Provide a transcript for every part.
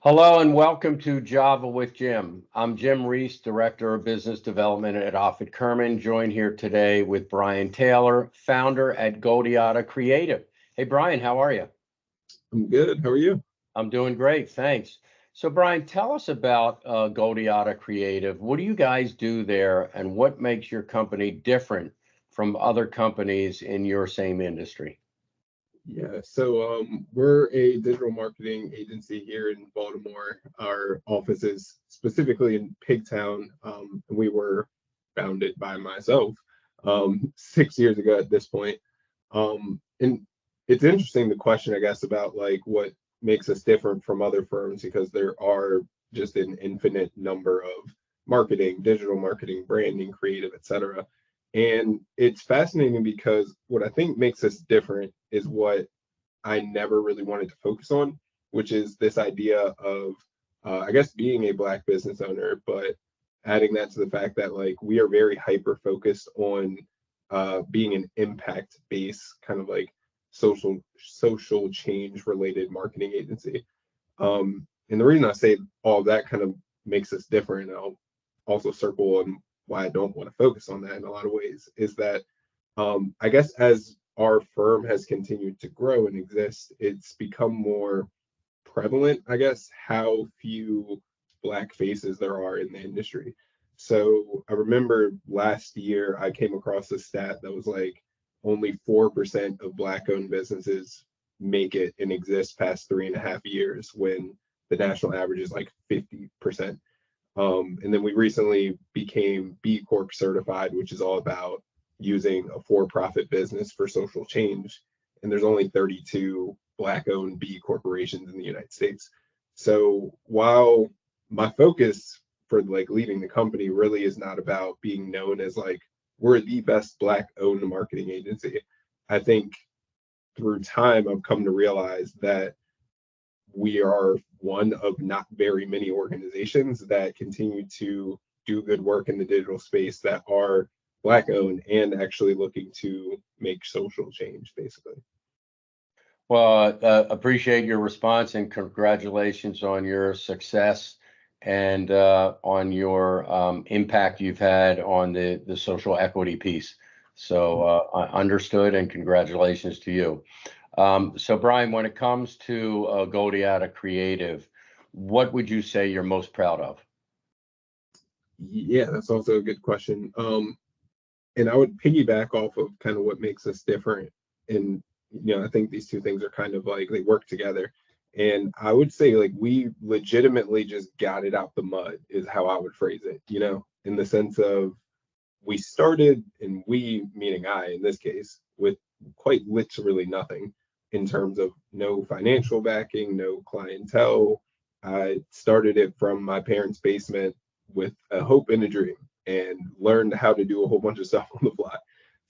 Hello and welcome to Java with Jim. I'm Jim Reese, Director of Business Development at Offit Kurman, joined here today with Brian Taylor, founder at Goldiata Creative. Hey, Brian, how are you? I'm good. How are you? I'm doing great, thanks. So, Brian, tell us about Goldiata Creative. What do you guys do there, and what makes your company different from other companies in your same industry? We're a digital marketing agency here in Baltimore. Our office is specifically in Pigtown. And we were founded by myself 6 years ago at this point. And it's interesting the question, I guess, about like what makes us different from other firms because there are just an infinite number of marketing, digital marketing, branding, creative, etc. And it's fascinating because what I think makes us different is what I never really wanted to focus on, which is this idea of, I guess, being a Black business owner, but adding that to the fact that like we are very hyper focused on being an impact based kind of like social change related marketing agency. And the reason I say all of that kind of makes us different, and I'll also circle on why I don't want to focus on that in a lot of ways, is that I guess as our firm has continued to grow and exist, it's become more prevalent, I guess, how few Black faces there are in the industry. So I remember last year I came across a stat that was like only 4% of Black owned businesses make it and exist past 3.5 years when the national average is like 50%. And then we recently became B Corp certified, which is all about using a for-profit business for social change. And there's only 32 Black-owned B corporations in the United States. So while my focus for like leading the company really is not about being known as like we're the best Black-owned marketing agency, I think through time I've come to realize that we are one of not very many organizations that continue to do good work in the digital space that are Black owned and actually looking to make social change, basically. Well, appreciate your response and congratulations on your success and on your impact you've had on the social equity piece. So understood and congratulations to you. So Brian, when it comes to Goldiata Creative, what would you say you're most proud of? Yeah, that's also a good question. And I would piggyback off of kind of what makes us different. And, I think these two things are kind of like they work together. And I would say like we legitimately just got it out the mud is how I would phrase it, in the sense of we started, and we, meaning I in this case, with quite literally nothing in terms of no financial backing, no clientele. I started it from my parents' basement with a hope and a dream and learned how to do a whole bunch of stuff on the fly.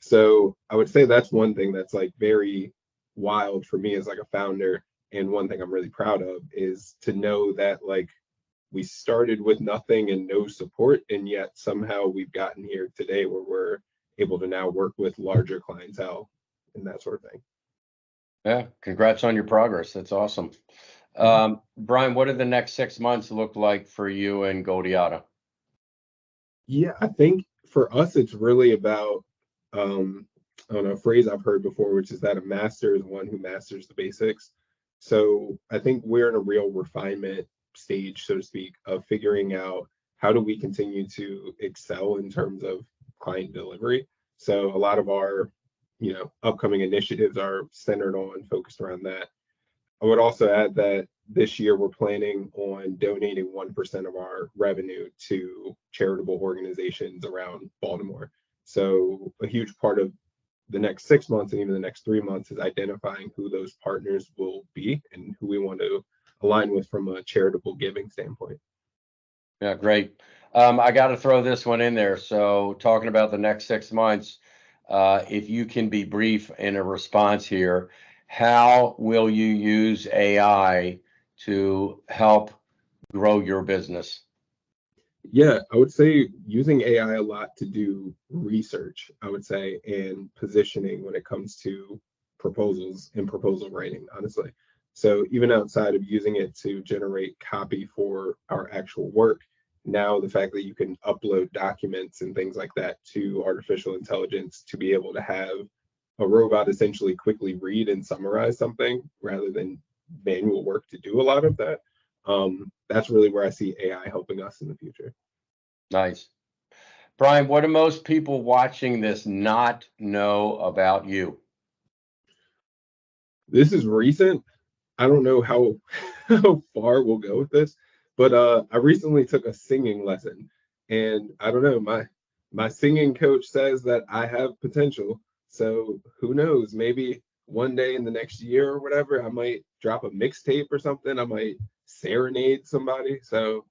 So I would say that's one thing that's like very wild for me as like a founder. And one thing I'm really proud of is to know that like we started with nothing and no support, and yet somehow we've gotten here today where we're able to now work with larger clientele and that sort of thing. Yeah, congrats on your progress. That's awesome. Mhm. Brian, what do the next 6 months look like for you and Goldiata? Yeah, I think for us, it's really about, I don't know, a phrase I've heard before, which is that a master is one who masters the basics. So I think we're in a real refinement stage, so to speak, of figuring out how do we continue to excel in terms of client delivery. So a lot of our, upcoming initiatives are centered on, focused around that. I would also add that this year we're planning on donating 1% of our revenue to charitable organizations around Baltimore. So a huge part of the next 6 months and even the next 3 months is identifying who those partners will be and who we want to align with from a charitable giving standpoint. Yeah, great. I got to throw this one in there. So, talking about the next 6 months, if you can be brief in a response here, how will you use AI to help grow your business? Yeah, I would say using AI a lot to do research, I would say, and positioning when it comes to proposals and proposal writing, honestly. So even outside of using it to generate copy for our actual work, now the fact that you can upload documents and things like that to artificial intelligence to be able to have a robot essentially quickly read and summarize something rather than manual work to do a lot of that. That's really where I see AI helping us in the future. Nice. Brian, what do most people watching this not know about you? This is recent. I don't know how how far we'll go with this, but I recently took a singing lesson, and I don't know, my singing coach says that I have potential. So who knows? Maybe one day in the next year or whatever, I might drop a mixtape or something. I might serenade somebody. So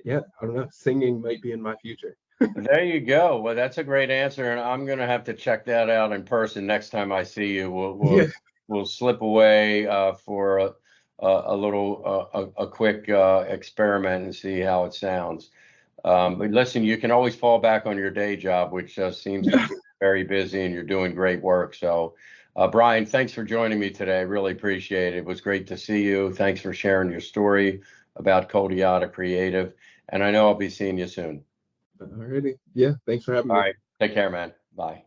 yeah, I don't know. Singing might be in my future. There you go. Well, that's a great answer, and I'm going to have to check that out in person next time I see you. Yeah, We'll slip away for a little a quick experiment and see how it sounds. But listen, you can always fall back on your day job, which seems to be very busy, and you're doing great work. So, Brian, thanks for joining me today. I really appreciate it. It was great to see you. Thanks for sharing your story about Codiata Creative, and I know I'll be seeing you soon. alrighty. Yeah, thanks for having All me. right. Take care, man. Bye.